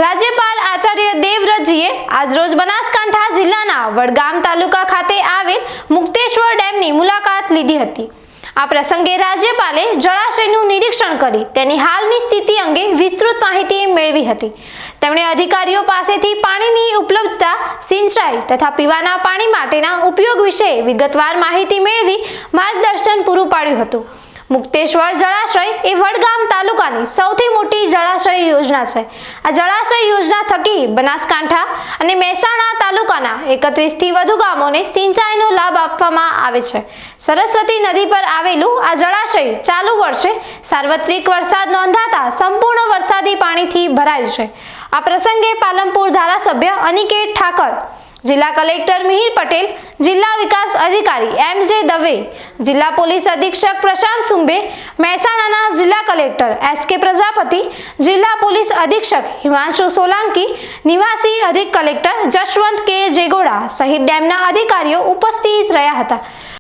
રાજ્યપાલ આચાર્ય દેવવ્રતજીએ આજરોજ બનાસકાંઠા જિલ્લાના વડગામ તાલુકા ખાતે આવેલ મુક્તેશ્વર ડેમની મુલાકાત લીધી હતી। આ પ્રસંગે રાજ્યપાલે જળાશયનું નિરીક્ષણ કરી તેની હાલની સ્થિતિ અંગે વિસ્તૃત માહિતી મેળવી હતી। તેમણે અધિકારીઓ પાસેથી પાણીની ઉપલબ્ધતા, સિંચાઈ તથા પીવાના પાણી માટેના ઉપયોગ વિશે વિગતવાર માહિતી મેળવી માર્ગદર્શન પૂરું પાડ્યું હતું। મુક્તેશ્વર જળાશય એ વડગામ તાલુકાની સૌથી મોટી જળાશય યોજના છે। આ જળાશય યોજના થકી બનાસકાંઠા અને મહેસાણા તાલુકાના 31 થી વધુ ગામોને સિંચાઈનો લાભ આપવામાં આવે છે। સરસ્વતી નદી પર આવેલું આ જળાશય ચાલુ વર્ષે સાર્વત્રિક વરસાદ નોંધાતા સંપૂર્ણ વરસાદી પાણીથી ભરાયું છે। આ પ્રસંગે પાલનપુર ધારાસભ્ય અનિકેત ઠાકર, જિલ્લા કલેક્ટર મિહિર પટેલ, જિલ્લા વિકાસ અધિકારી એમ.જે. દવે, જિલ્લા પોલીસ અધિક્ષક પ્રશાંત સુંબે, મહેસાણાના જિલ્લા કલેક્ટર એસ.કે. પ્રજાપતિ, જિલ્લા પોલીસ અધિક્ષક હિમાંશુ સોલંકી, નિવાસી અધિક કલેક્ટર જશવંત કે. જેગોડા સહિત ડેમના અધિકારીઓ ઉપસ્થિત રહ્યા હતા।